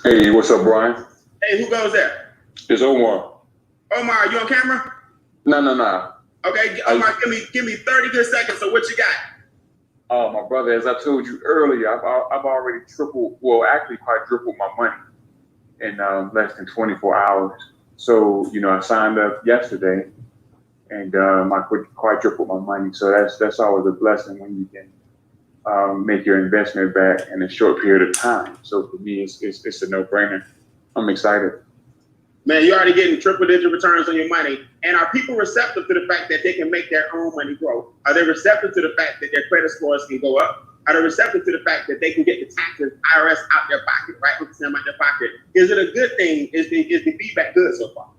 Hey, what's up, Brian? Hey, who goes there? It's Omar. Omar, you on camera? No, no, no. Okay, I, Omar, give me 30 good seconds. So what you got? my brother, as I told you earlier, I've already tripled, well, actually quadrupled my money in less than 24 hours. So, I signed up yesterday and I quadrupled my money. So that's always a blessing when you can make your investment back in a short period of time. So for me, it's a no-brainer. I'm excited. Man, you're already getting triple digit returns on your money. And are people receptive to the fact that they can make their own money grow? Are they receptive to the fact that their credit scores can go up? Are they receptive to the fact that they can get the taxes, IRS out their pocket, right? With them out their pocket. Is it a good thing? Is the feedback good so far?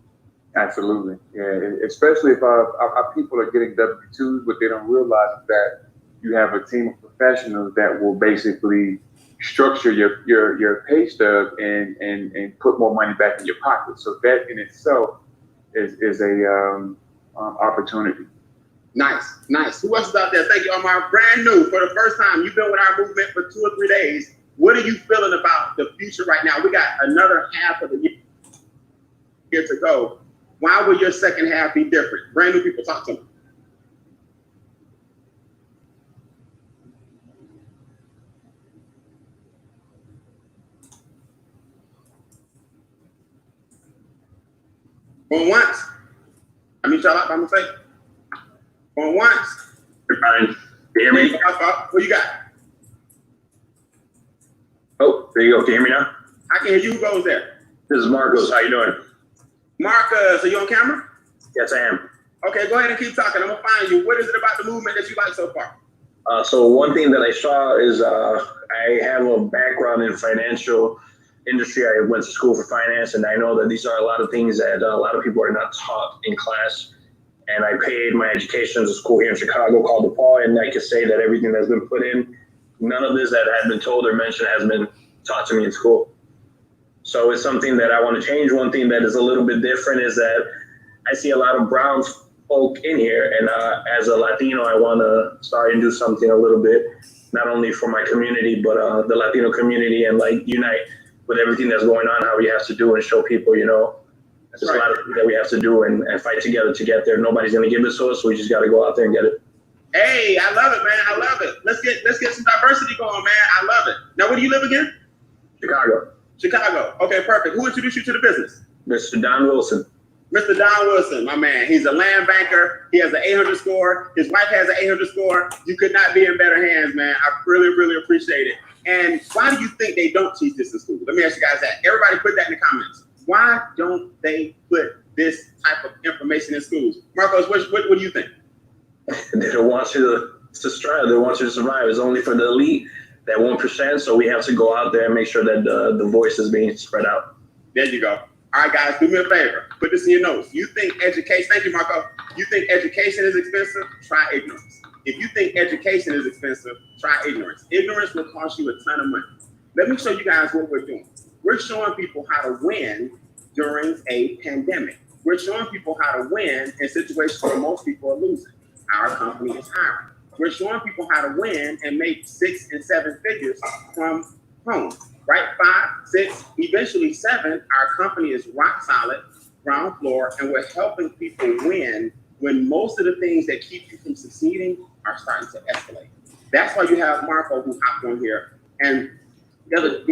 Absolutely, yeah. Especially if our people are getting W-2s, what they don't realize is that you have a team of professionals that will basically structure your pay stub and put more money back in your pocket. So that in itself is a opportunity. Nice, nice. Who else is out there? Thank you, Omar. Brand new for the first time. You've been with our movement for 2 or 3 days. What are you feeling about the future right now? We got another half of the year to go. Why will your second half be different? Brand new people, talk to me. Going once. I mean, y'all out by mistake. Going once. You're fine. Can you hear me? What you got? Oh, there you go. Can you hear me now? I can hear you. Who goes there? This is Marcos. How you doing? Marcus, are you on camera? Yes, I am. Okay, go ahead and keep talking. I'm gonna find you. What is it about the movement that you like so far? So one thing that I saw is I have a background in financial industry. I went to school for finance, and I know that these are a lot of things that a lot of people are not taught in class. And I paid my education at a school here in Chicago called DePaul, and I can say that everything that's been put in, none of this that had been told or mentioned has been taught to me in school. So it's something that I want to change. One thing that is a little bit different is that I see a lot of brown folk in here, and as a Latino, I want to start and do something a little bit, not only for my community, but the Latino community, and like unite with everything that's going on, how we have to do and show people, there's a lot of things that we have to do and fight together to get there. Nobody's going to give it to us, so we just got to go out there and get it. Hey, I love it, man. I love it. Let's get some diversity going, man. I love it. Now, where do you live again? Chicago. Chicago. Okay, perfect. Who introduced you to the business? Mr. Don Wilson. Mr. Don Wilson, my man. He's a land banker. He has an 800 score. His wife has an 800 score. You could not be in better hands, man. I really, really appreciate it. And why do you think they don't teach this in school? Let me ask you guys that. Everybody put that in the comments. Why don't they put this type of information in schools? Marcos, what do you think? They don't want you to strive. They want you to survive. It's only for the elite, that 1%. So we have to go out there and make sure that the voice is being spread out. There you go. All right, guys, do me a favor. Put this in your notes. You think education, thank you, Marco. You think education is expensive? Try ignorance. If you think education is expensive, try ignorance. Ignorance will cost you a ton of money. Let me show you guys what we're doing. We're showing people how to win during a pandemic. We're showing people how to win in situations where most people are losing. Our company is hiring. We're showing people how to win and make 6 and 7 figures from home. Right? 5, 6, eventually 7. Our company is rock solid, ground floor, and we're helping people win when most of the things that keep you from succeeding are starting to escalate. That's why you have Marco who hopped on here, and Mr.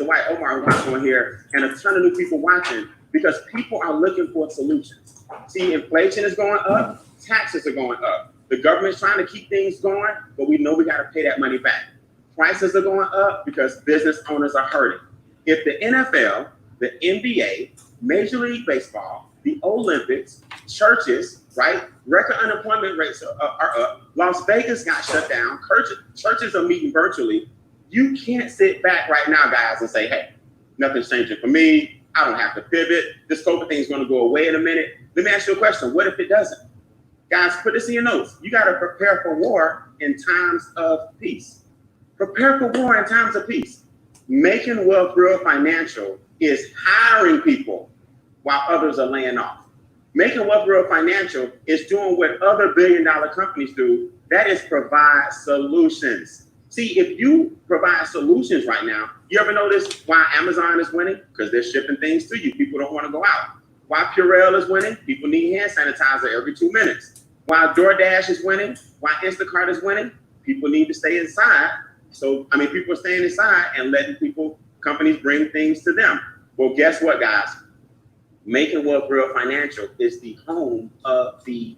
White, Omar who hopped on here, and a ton of new people watching because people are looking for solutions. See, inflation is going up, taxes are going up. The government's trying to keep things going, but we know we got to pay that money back. Prices are going up because business owners are hurting. If the NFL, the NBA, Major League Baseball, the Olympics, churches, right, record unemployment rates are up. Las Vegas got shut down. Churches are meeting virtually. You can't sit back right now, guys, and say, hey, nothing's changing for me. I don't have to pivot. This COVID thing is going to go away in a minute. Let me ask you a question. What if it doesn't? Guys, put this in your notes. You got to prepare for war in times of peace. Prepare for war in times of peace. Making Wealth Real Financial is hiring people while others are laying off. Making Wealth Real Financial is doing what other billion-dollar companies do. That is provide solutions. See, if you provide solutions right now, you ever notice why Amazon is winning? Because they're shipping things to you. People don't want to go out. Why Purell is winning? People need hand sanitizer every 2 minutes. Why DoorDash is winning? Why Instacart is winning? People need to stay inside. People are staying inside and letting companies bring things to them. Well, guess what, guys? Making Wealth Real Financial is the home of the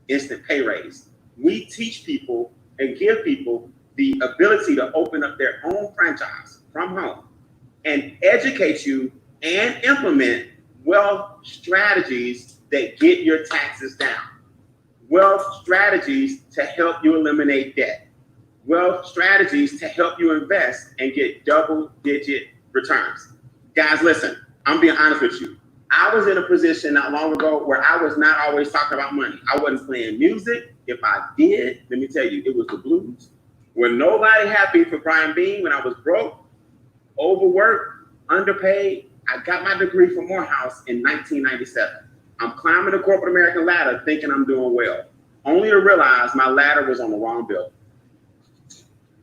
instant pay raise. We teach people and give people the ability to open up their own franchise from home and educate you and implement wealth strategies that get your taxes down, wealth strategies to help you eliminate debt, wealth strategies to help you invest and get double-digit returns. Guys, listen, I'm being honest with you. I was in a position not long ago where I was not always talking about money. I wasn't playing music. If I did, let me tell you, it was the blues. When nobody happy for Brian Bean, when I was broke, overworked, underpaid, I got my degree from Morehouse in 1997. I'm climbing the corporate American ladder thinking I'm doing well, only to realize my ladder was on the wrong building.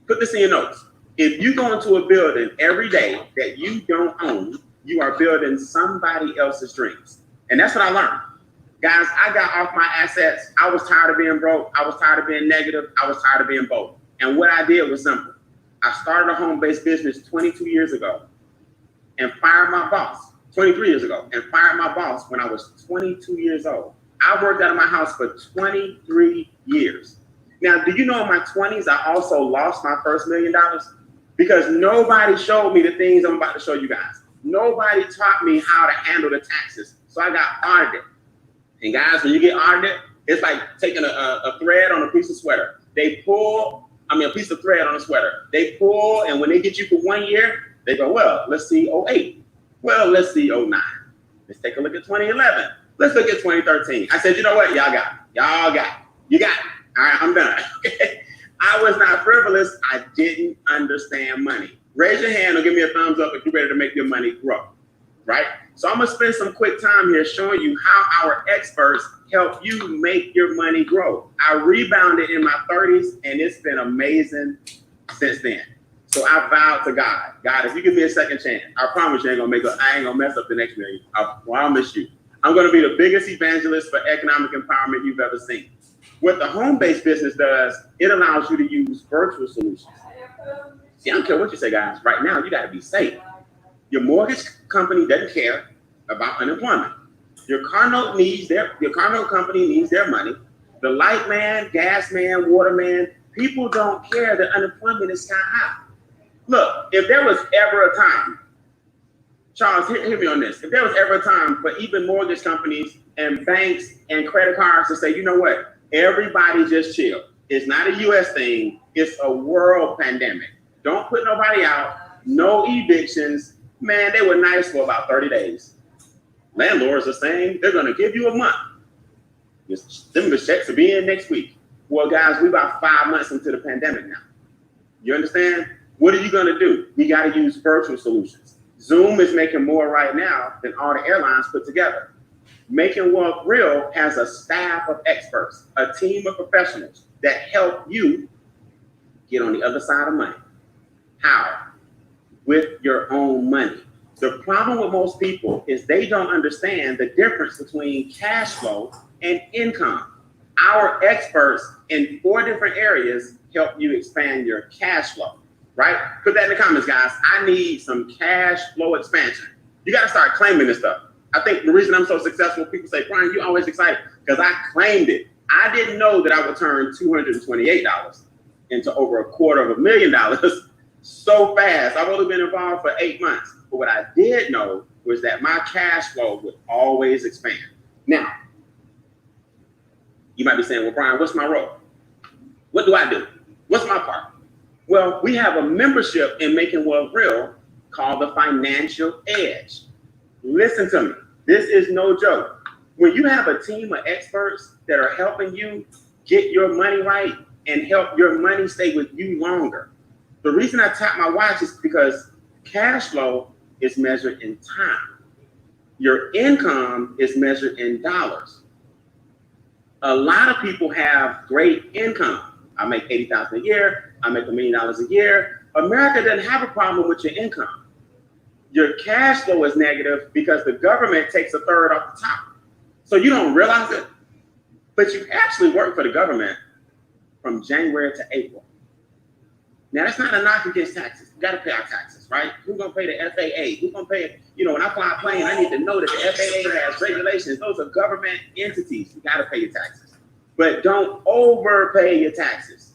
Put this in your notes. If you go into a building every day that you don't own, you are building somebody else's dreams. And that's what I learned. Guys, I got off my assets. I was tired of being broke. I was tired of being negative. I was tired of being both. And what I did was simple. I started a home-based business 22 years ago and fired my boss, 23 years ago, and fired my boss when I was 22 years old. I worked out of my house for 23 years. Now, do you know in my 20s, I also lost my first $1 million? Because nobody showed me the things I'm about to show you guys. Nobody taught me how to handle the taxes. So I got audited. And guys, when you get audited, it's like taking a thread on a piece of sweater. A piece of thread on a sweater. They pull, and when they get you for 1 year, they go, well, let's see 08. Well, let's see 09. Let's take a look at 2011. Let's look at 2013. I said, you know what? Y'all got it. Y'all got it. You got it. All right, I'm done. I was not frivolous. I didn't understand money. Raise your hand or give me a thumbs up if you're ready to make your money grow, right? So I'm gonna spend some quick time here showing you how our experts help you make your money grow. I rebounded in my 30s and it's been amazing since then. So I vowed to God, if you give me a second chance, I promise you I ain't gonna mess up the next million. I promise you. I'm gonna be the biggest evangelist for economic empowerment you've ever seen. What the home-based business does, it allows you to use virtual solutions. See, I don't care what you say, guys. Right now, you got to be safe. Your mortgage company doesn't care about unemployment. Your car note company needs their money. The light man, gas man, water man, people don't care that unemployment is sky high. Look, if there was ever a time, Charles, hear me on this. If there was ever a time for even mortgage companies and banks and credit cards to say, you know what, everybody just chill. It's not a U.S. thing. It's a world pandemic. Don't put nobody out. No evictions. Man, they were nice for about 30 days. Landlords are saying they're going to give you a month. Them checks will be in next week. Well, guys, we're about 5 months into the pandemic now. You understand? What are you going to do? We got to use virtual solutions. Zoom is making more right now than all the airlines put together. Making Wealth Real has a staff of experts, a team of professionals that help you get on the other side of money. How? With your own money. The problem with most people is they don't understand the difference between cash flow and income. Our experts in 4 different areas help you expand your cash flow, right? Put that in the comments, guys. I need some cash flow expansion. You got to start claiming this stuff. I think the reason I'm so successful, people say, Brian, you're always excited because I claimed it. I didn't know that I would turn $228 into over $250,000 so fast. I've only been involved for 8 months. But what I did know was that my cash flow would always expand. Now, you might be saying, well, Brian, what's my role? What do I do? What's my part? Well, we have a membership in Making Wealth Real called the Financial Edge. Listen to me. This is no joke. When you have a team of experts that are helping you get your money right and help your money stay with you longer. The reason I tap my watch is because cash flow is measured in time. Your income is measured in dollars. A lot of people have great income. I make $80,000 a year. I make $1 million a year. America doesn't have a problem with your income. Your cash flow is negative because the government takes a third off the top. So you don't realize it, but you actually work for the government from January to April. Now, that's not a knock against taxes. We got to pay our taxes, right? Who's going to pay the FAA? Who's going to pay it? You know, when I fly a plane, I need to know that the FAA has regulations. Those are government entities. You got to pay your taxes. But don't overpay your taxes.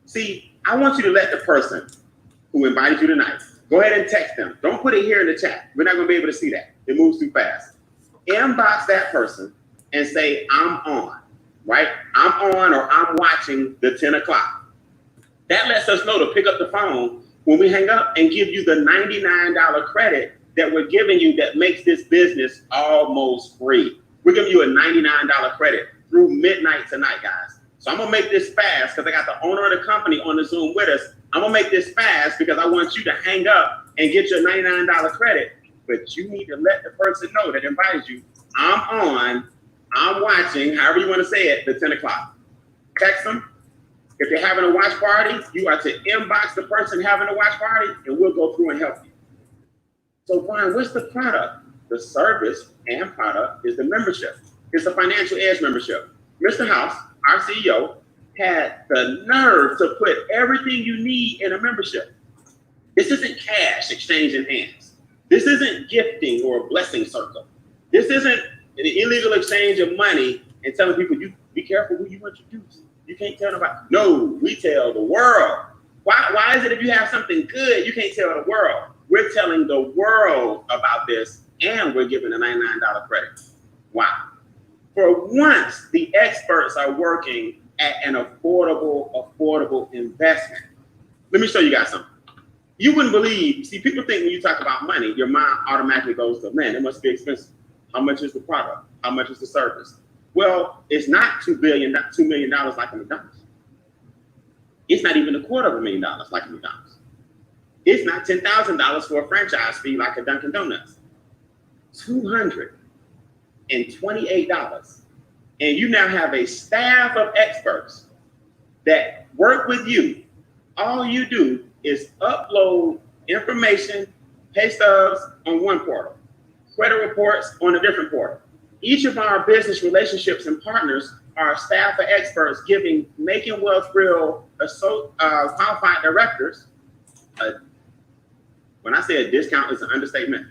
See, I want you to let the person who invited you tonight, go ahead and text them. Don't put it here in the chat. We're not going to be able to see that. It moves too fast. Inbox that person and say, I'm on, right? I'm on or I'm watching the 10 o'clock. That lets us know to pick up the phone when we hang up and give you the $99 credit that we're giving you that makes this business almost free. We're giving you a $99 credit through midnight tonight, guys. So I'm gonna make this fast because I got the owner of the company on the Zoom with us. I'm gonna make this fast because I want you to hang up and get your $99 credit. But you need to let the person know that invited you, I'm on, I'm watching, however you want to say it, the 10 o'clock. Text them. If you're having a watch party, you are to inbox the person having a watch party, and we'll go through and help you. So, Brian, what's the product? The service and product is the membership. It's the Financial Edge membership. Mr. House, our CEO, had the nerve to put everything you need in a membership. This isn't cash exchanging hands. This isn't gifting or a blessing circle. This isn't an illegal exchange of money and telling people, you be careful who you introduce. You can't tell nobody. No, we tell the world. Why is it if you have something good, you can't tell the world? We're telling the world about this, and we're giving a $99 credit. Why? For once, the experts are working at an affordable investment. Let me show you guys something. You wouldn't believe, see, people think when you talk about money, your mind automatically goes to, man, it must be expensive. How much is the product? How much is the service? Well, it's not $2 million like a McDonald's. It's not even $250,000 like a McDonald's. It's not $10,000 for a franchise fee like a Dunkin' Donuts. $228. And you now have a staff of experts that work with you. All you do is upload information, pay stubs on one portal, credit reports on a different portal. Each of our business relationships and partners are a staff of experts giving Making Wealth Real qualified directors. When I say a discount, it's an understatement.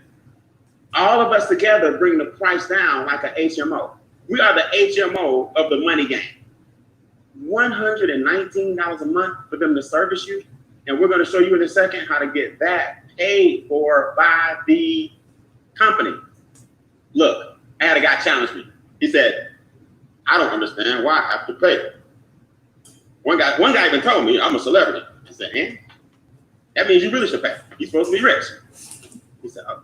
All of us together bring the price down like an HMO. We are the HMO of the money game. $119 a month for them to service you. And we're going to show you in a second how to get that paid for by the company. Look. I had a guy challenge me. He said, I don't understand why I have to pay. One guy even told me I'm a celebrity. I said, and? That means you really should pay. You're supposed to be rich. He said, oh.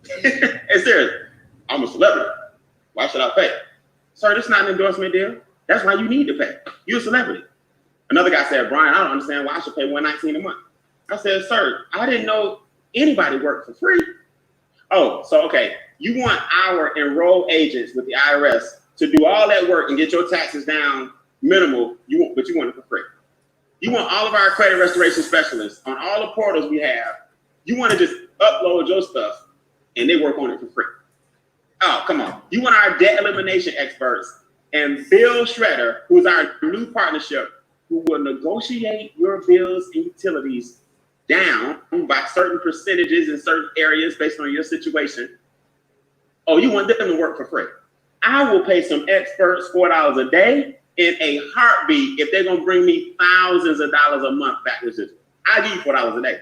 It's serious. I'm a celebrity. Why should I pay? Sir, this is not an endorsement deal. That's why you need to pay. You're a celebrity. Another guy said, Brian, I don't understand why I should pay $119 a month. I said, sir, I didn't know anybody worked for free. Oh, so okay. You want our enrolled agents with the IRS to do all that work and get your taxes down minimal, but you want it for free. You want all of our credit restoration specialists on all the portals we have. You want to just upload your stuff and they work on it for free. Oh, come on. You want our debt elimination experts and Bill Shredder, who's our new partnership, who will negotiate your bills and utilities down by certain percentages in certain areas based on your situation. Oh, you want them to work for free. I will pay some experts $4 a day in a heartbeat if they're going to bring me thousands of dollars a month back residual. I give you $4 a day.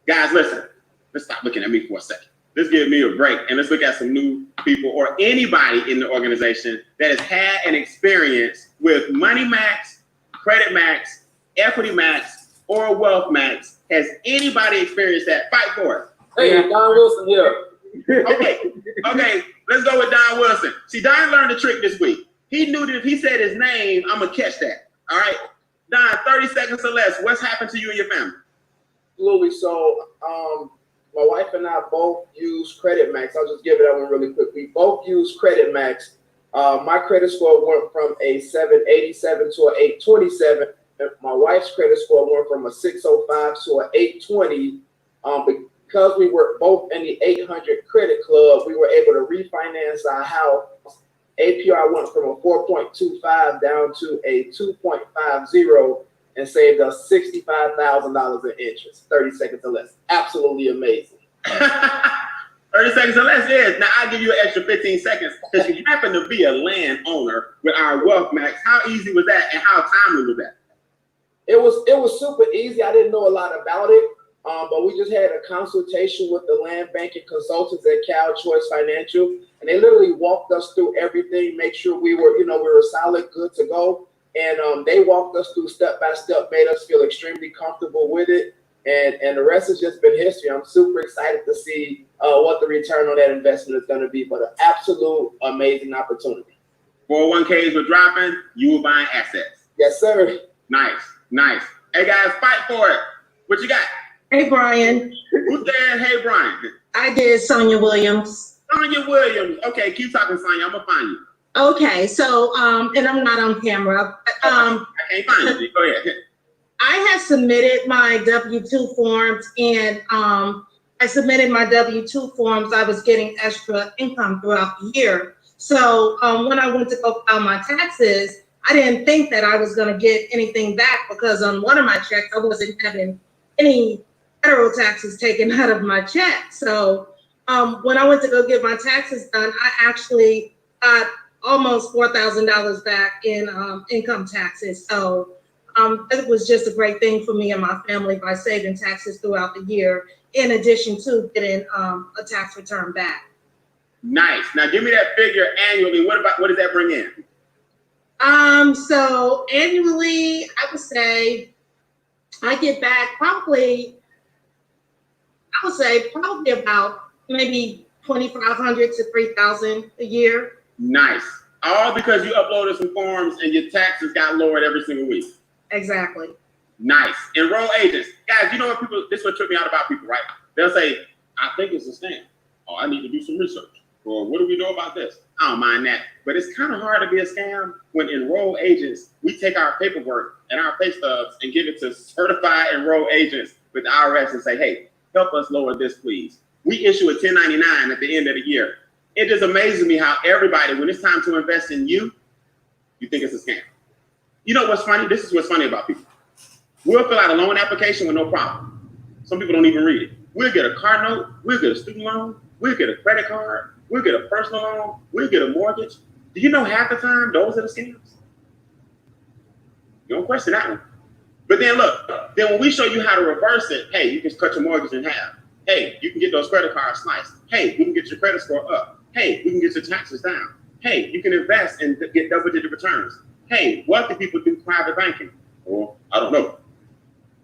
Guys, listen, let's stop looking at me for a second. Let's give me a break and let's look at some new people or anybody in the organization that has had an experience with Money Max, Credit Max, Equity Max, or Wealth Max. Has anybody experienced that? Fight for it. Hey, Don Wilson here. Okay, let's go with Don Wilson. See, Don learned a trick this week. He knew that if he said his name, I'm gonna catch that. All right, Don, 30 seconds or less. What's happened to you and your family? Absolutely. So, my wife and I both use Credit Max. I'll just give it that one really quick. We both use Credit Max. My credit score went from a 787 to an 827. my wife's credit score went from a 605 to an 820. Because we were both in the 800 credit club, we were able to refinance our house. APR went from a 4.25 down to a 2.50 and saved us $65,000 in interest, 30 seconds or less. Absolutely amazing. 30 seconds or less is. Now I'll give you an extra 15 seconds because you happen to be a landowner with our Wealth Max. How easy was that and how timely was that? It was super easy. I didn't know a lot about it, but we just had a consultation with the land banking consultants at Cal Choice Financial, and they literally walked us through everything, make sure we were solid, good to go. And they walked us through step by step, made us feel extremely comfortable with it. And the rest has just been history. I'm super excited to see what the return on that investment is going to be, but an absolute amazing opportunity. 401ks were dropping, you were buying assets. Yes, sir. Nice, nice. Hey guys, fight for it. What you got? Hey, Brian. Who's there? Hey, Brian. I did Sonia Williams. Sonia Williams. Okay, keep talking, Sonia. I'm gonna find you. Okay, so, and I'm not on camera. I can't find you. Go ahead. I had submitted my W-2 forms, and I submitted my W-2 forms. I was getting extra income throughout the year. So when I went to go file my taxes, I didn't think that I was going to get anything back because on one of my checks, I wasn't having any federal taxes taken out of my check. So when I went to go get my taxes done, I actually got almost $4,000 back in income taxes. So it was just a great thing for me and my family by saving taxes throughout the year, in addition to getting a tax return back. Nice. Now give me that figure annually. What does that bring in? So annually, I would say I get back probably about maybe $2,500 to $3,000 a year. Nice. All because you uploaded some forms and your taxes got lowered every single week. Exactly. Nice. Enroll agents. Guys, you know what this is what tripped me out about people, right? They'll say, I think it's a scam. Oh, I need to do some research. Or what do we know about this? I don't mind that. But it's kind of hard to be a scam when enroll agents, we take our paperwork and our pay stubs and give it to certified enroll agents with the IRS and say, hey, help us lower this, please. We issue a 1099 at the end of the year. It just amazes me how everybody, when it's time to invest in you think it's a scam. You know what's funny? This is what's funny about people. We'll fill out a loan application with no problem. Some people don't even read it. We'll get a car note. We'll get a student loan. We'll get a credit card. We'll get a personal loan. We'll get a mortgage. Do you know half the time those are the scams? You don't question that one. But then look, then when we show you how to reverse it, hey, you can cut your mortgage in half. Hey, you can get those credit cards sliced. Hey, we can get your credit score up. Hey, we can get your taxes down. Hey, you can invest and get double-digit returns. Hey, wealthy people do private banking. Well, I don't know.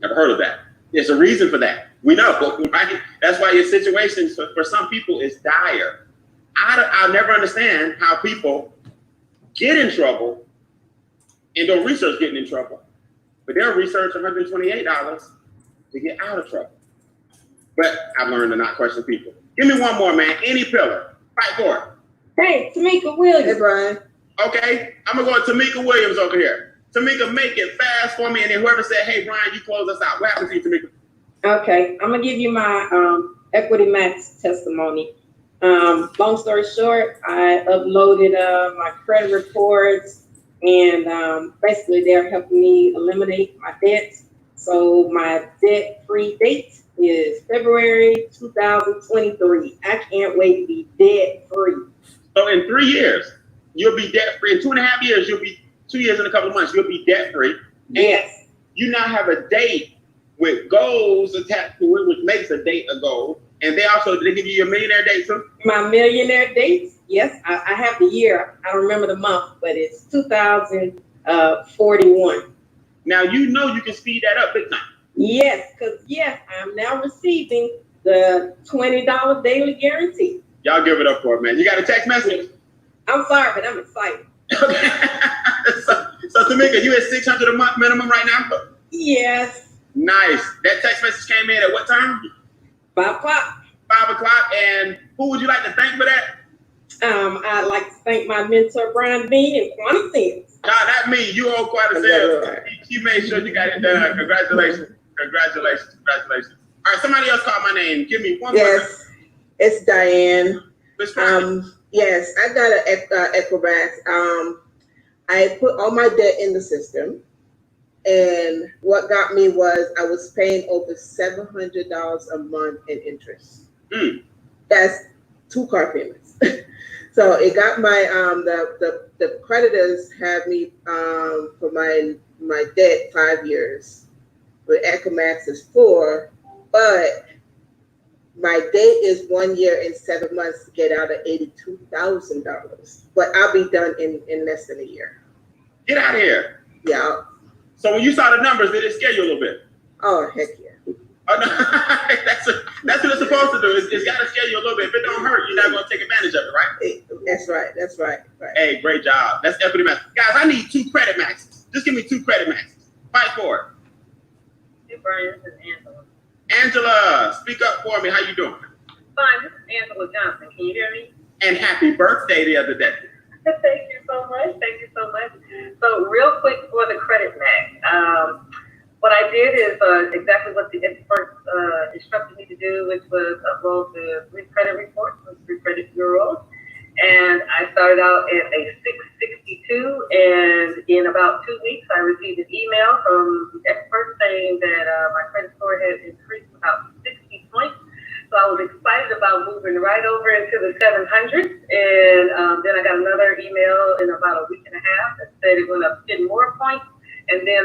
Never heard of that. There's a reason for that. We know, right? That's why your situation for some people is dire. I'll never understand how people get in trouble and don't research getting in trouble. But they'll research $128 to get out of trouble. But I've learned to not question people. Give me one more, man. Any pillar. Fight for it. Hey, Tamika Williams. Hey, Brian. Okay, I'm gonna go to Tamika Williams over here. Tamika, make it fast for me, and then whoever said, hey, Brian, you close us out. What happened to you, Tamika? Okay, I'm gonna give you my Equity Max testimony. Long story short, I uploaded my credit reports, and basically they're helping me eliminate my debts. So my debt-free date is February 2023. I can't wait to be debt-free. So in 3 years, you'll be debt-free. In 2.5 years, you'll be 2 years and a couple of months, you'll be debt-free. Yes. And you now have a date with goals attached to it, which makes a date a goal. And they give you your millionaire date too? My millionaire dates, yes, I have the year. I don't remember the month, but it's 2041. Now you know you can speed that up big time. Yes, because yes, I'm now receiving the $20 daily guarantee. Y'all give it up for it, man. You got a text message? I'm sorry, but I'm excited. Okay. so Tamika, you at 600 a month minimum right now? Yes. Nice. That text message came in at what time? 5 o'clock. 5 o'clock. And who would you like to thank for that? I'd like to thank my mentor, Brian Bean and Quantum Sims. Nah, not me. You owe quite a sale. She made sure you got it done. Congratulations. Congratulations. Congratulations. All right, somebody else called my name. Give me one more. Yes, it's Diane. Miss Ryan. Yes, I got an Equifax. I put all my debt in the system, and what got me was I was paying over $700 a month in interest. That's 2 car payments. So it got my the creditors have me for my debt 5 years. With Equimax is 4, but my date is 1 year and 7 months to get out of $82,000. But I'll be done in less than a year. Get out of here. Yeah. So when you saw the numbers, did it scare you a little bit? Oh, heck yeah. Oh, no. that's what it's supposed to do. It's got to scare you a little bit. If it don't hurt, you're not going to take advantage of it, right? That's right. That's right. Hey, great job. That's Equity Max. Guys, I need 2 credit maxes. Just give me 2 credit maxes. Fight for it. Hey, Brian, this is Angela. Angela, speak up for me. How you doing? Fine, this is Angela Johnson. Can you hear me? And happy birthday the other day. Thank you so much. Thank you so much. So real quick for the credit max. What I did is exactly what the expert instructed me to do, which was upload the 3 credit reports from 3 credit bureaus. And I started out at a 662, and in about 2 weeks, I received an email from the expert saying that my credit score had increased about 60 points. So I was excited about moving right over into the 700s. And then I got another email in about a week and a half that said it went up 10 more points. And then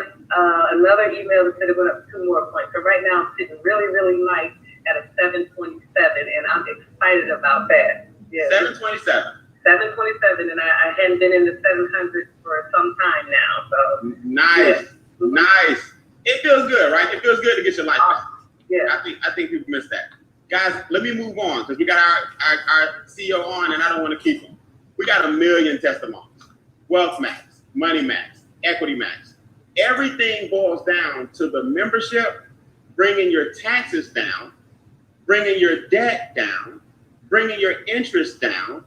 another email that said it went up 2 more points. So right now I'm sitting really, really nice at a 727, and I'm excited about that. Yeah. 727. 727, and I hadn't been in the 700s for some time now. So Nice. yeah. Nice. It feels good, right? It feels good to get your life back. Yeah. I think people miss that. Guys, let me move on because we got our CEO on and I don't want to keep him. We got 1 million testimonies. Wealth Max, Money Max, Equity Max. Everything boils down to the membership, bringing your taxes down, bringing your debt down, bringing your interest down,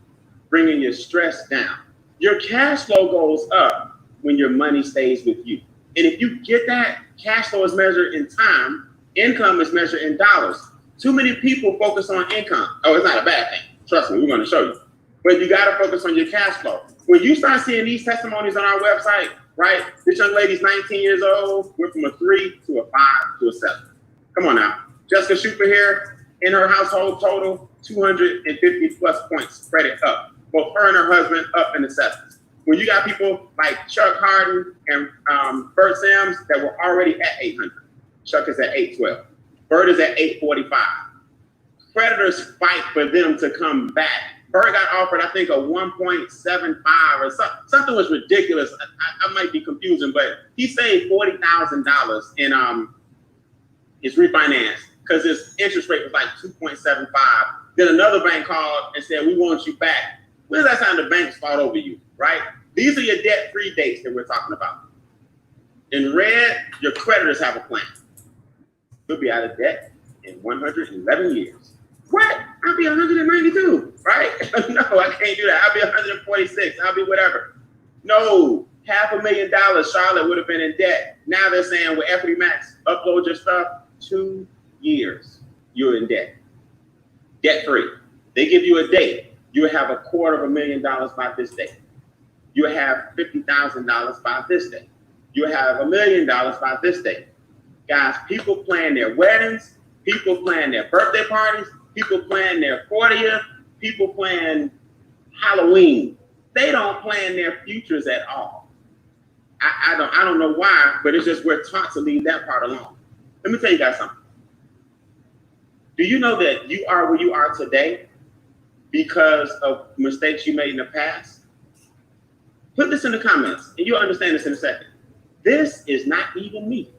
bringing your stress down. Your cash flow goes up when your money stays with you. And if you get that, cash flow is measured in time, income is measured in dollars. Too many people focus on income. Oh, it's not a bad thing. Trust me, we're going to show you. But you got to focus on your cash flow. When you start seeing these testimonies on our website, right? This young lady's 19 years old, went from a 3 to a 5 to a 7. Come on now. Jessica Schuper here, in her household total, 250 plus points credit up. Both her and her husband up in the 7s. When you got people like Chuck Harden and Bert Sims that were already at 800. Chuck is at 812. Bert is at 845. Creditors fight for them to come back. Bert got offered, I think, a 1.75 or something was ridiculous. I might be confusing, but he saved $40,000 in his refinance because his interest rate was like 2.75. Then another bank called and said, "We want you back." When does that sound? The banks fought over you, right? These are your debt-free dates that we're talking about. In red, your creditors have a plan. You'll be out of debt in 111 years. What? I'll be 192, right? No, I can't do that. I'll be 146. I'll be whatever. No, $500,000 Charlotte would have been in debt. Now they're saying with Equity Max, upload your stuff, 2 years, you're in debt. Debt-free. They give you a date. You have $250,000 by this date. You have $50,000 by this date. You have $1 million by this date. Guys, people plan their weddings, people plan their birthday parties, people plan their 40th, people plan Halloween. They don't plan their futures at all. I don't know why, but it's just we're taught to leave that part alone. Let me tell you guys something. Do you know that you are where you are today because of mistakes you made in the past? Put this in the comments, and you'll understand this in a second. This is not even me,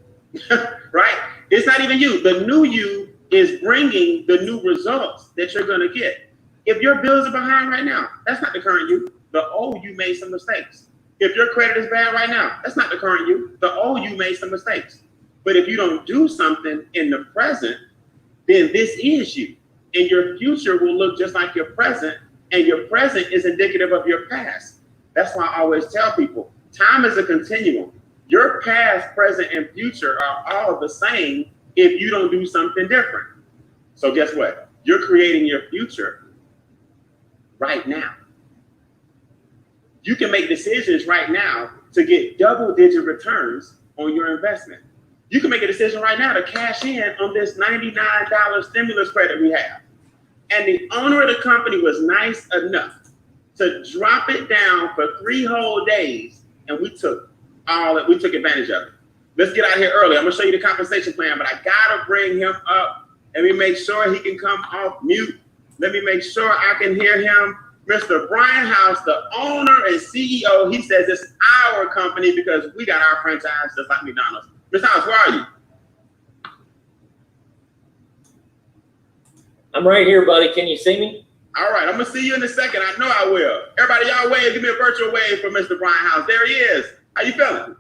right? It's not even you. The new you is bringing the new results that you're going to get. If your bills are behind right now, that's not the current you. The old you made some mistakes. If your credit is bad right now, that's not the current you. The old you made some mistakes. But if you don't do something in the present, then this is you. And your future will look just like your present, and your present is indicative of your past. That's why I always tell people, Time is a continuum. Your past, present, and future are all the same if you don't do something different. So guess what? You're creating your future right now. You can make decisions right now to get double-digit returns on your investment. You can make a decision right now to cash in on this $99 stimulus credit we have. And the owner of the company was nice enough to drop it down for 3 whole days, and we took advantage of it. Let's get out of here early. I'm gonna show you the compensation plan, but I gotta bring him up. Let me make sure he can come off mute. Let me make sure I can hear him. Mr. Brian House, the owner and CEO, he says it's our company because we got our franchise just like McDonald's. Mr. House, where are you? I'm right here, buddy. Can you see me? All right, I'm gonna see you in a second. I know I will. Everybody, y'all wave. Give me a virtual wave for Mr. Brian House. There he is. How you feeling?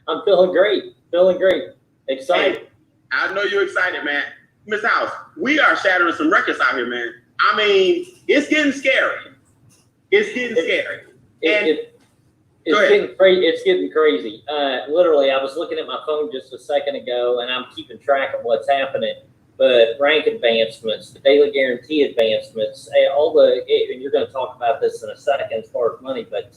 I'm feeling great. Feeling great. Excited. Hey, I know you're excited, man. Ms. House, we are shattering some records out here, man. I mean, it's getting scary. It's getting scary. It's getting crazy. Literally, I was looking at my phone just a second ago, and I'm keeping track of what's happening. But rank advancements, the daily guarantee advancements, and you're going to talk about this in a second as far as money, but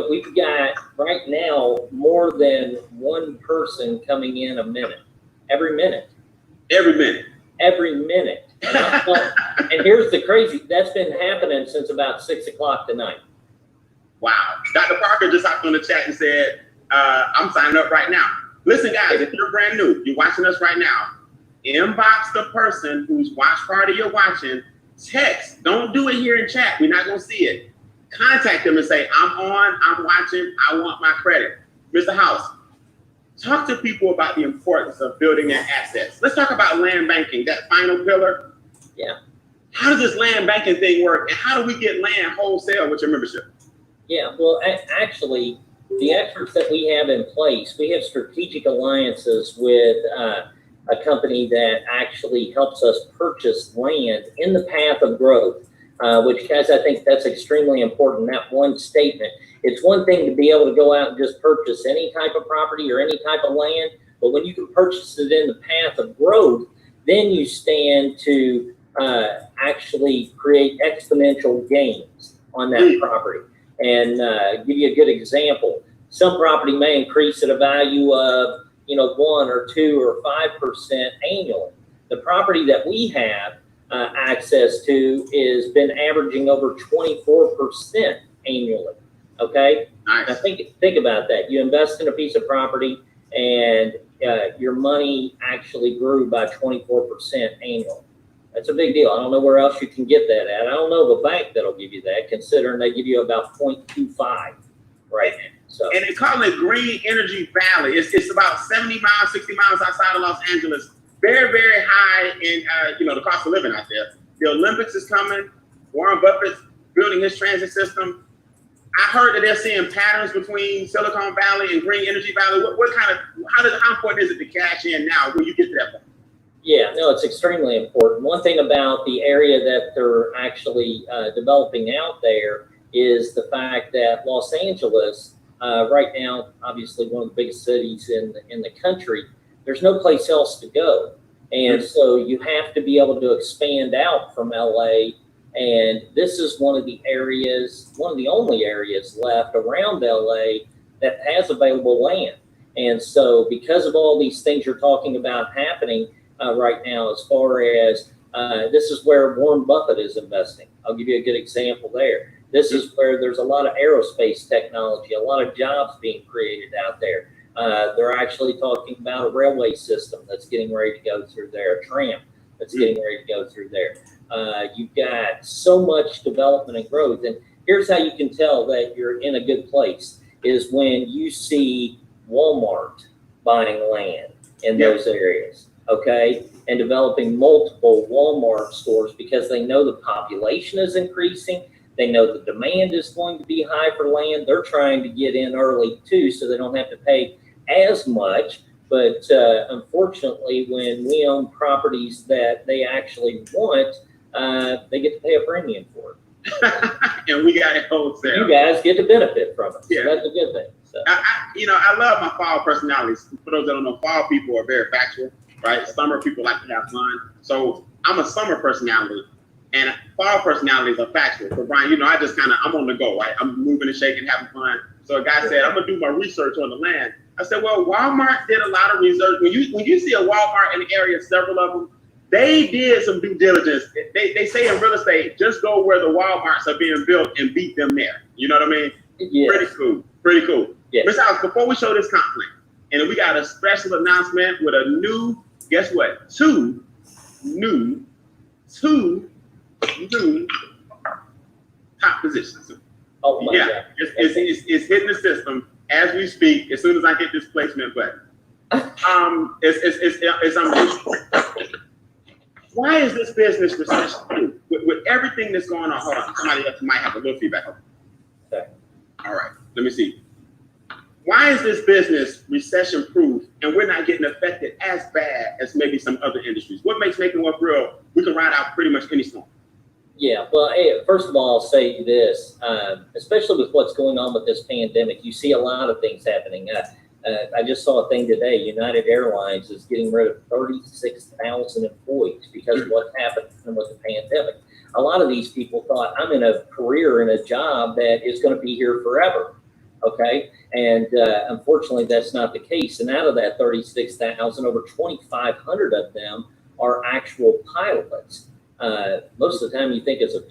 we've got right now more than one person coming in a minute, every minute. And here's the crazy, that's been happening since about 6 o'clock tonight. Wow. Dr. Parker just hopped on the chat and said, I'm signing up right now. Listen, guys, if you're brand new, you're watching us right now, inbox the person whose watch party you're watching, text. Don't do it here in chat. We're not going to see it. Contact them and say, I'm on, I'm watching, I want my credit. Mr. House, talk to people about the importance of building their assets. Let's talk about land banking, that final pillar. Yeah. How does this land banking thing work? And how do we get land wholesale with your membership? Yeah, well, actually, the efforts that we have in place, we have strategic alliances with a company that actually helps us purchase land in the path of growth, which, guys, I think that's extremely important, that one statement. It's one thing to be able to go out and just purchase any type of property or any type of land, but when you can purchase it in the path of growth, then you stand to actually create exponential gains on that property. And give you a good example, some property may increase at a value of 1 or 2 or 5% annually. The property that we have access to is been averaging over 24% annually. Okay, nice. Now think about that. You invest in a piece of property, and your money actually grew by 24% annually. That's a big deal. I don't know where else you can get that at. I don't know of a bank that'll give you that, considering they give you about 0.25 right now. So, and they call it Green Energy Valley. It's about 70 miles, 60 miles outside of Los Angeles. Very, very high in the cost of living out there. The Olympics is coming. Warren Buffett's building his transit system. I heard that they're seeing patterns between Silicon Valley and Green Energy Valley. How important is it to cash in now when you get to that point? Yeah, no, it's extremely important. One thing about the area that they're actually developing out there is the fact that Los Angeles, right now, obviously one of the biggest cities in the country, there's no place else to go. And so you have to be able to expand out from LA. And this is one of the only areas left around LA that has available land. And so because of all these things you're talking about happening right now, as far as this is where Warren Buffett is investing. I'll give you a good example there. This is where there's a lot of aerospace technology, a lot of jobs being created out there. They're actually talking about a railway system that's getting ready to go through there, a tram that's getting ready to go through there. You've got so much development and growth. And here's how you can tell that you're in a good place is when you see Walmart buying land in those areas, okay? And developing multiple Walmart stores because they know the population is increasing. They know the demand is going to be high for land. They're trying to get in early too, so they don't have to pay as much. But unfortunately, when we own properties that they actually want, they get to pay a premium for it. and we got it wholesale. You guys get to benefit from it. So Yeah. that's a good thing. So. I love my fall personalities. For those that don't know, fall people are very factual, right? Summer people like to have fun. So I'm a summer personality, and fall personalities are factual. So Brian, I'm on the go, right? I'm moving and shaking, having fun. So a guy said, I'm gonna do my research on the land. I said, well, Walmart did a lot of research. When you see a Walmart in the area, several of them, they did some due diligence. They say in real estate, just go where the Walmarts are being built and beat them there. You know what I mean? Yes. Pretty cool. Yes. Ms. House, before we show this comp plan, and we got a special announcement with a new, guess what? Two new top positions. Oh my Yeah, God. it's hitting the system as we speak. As soon as I hit this placement button, it's unbelievable. Why is this business recession-proof? With everything that's going on, hold on, somebody else might have a little feedback. Okay. All right, let me see. Why is this business recession-proof and we're not getting affected as bad as maybe some other industries? What makes Macon work real? We can ride out pretty much any storm. Yeah, well, hey, first of all, I'll say this, especially with what's going on with this pandemic, you see a lot of things happening. I just saw a thing today, United Airlines is getting rid of 36,000 employees because of what happened with the pandemic. A lot of these people thought, I'm in a career in a job that is going to be here forever, okay? And unfortunately, that's not the case. And out of that 36,000, over 2,500 of them are actual pilots. Most of the time you think as a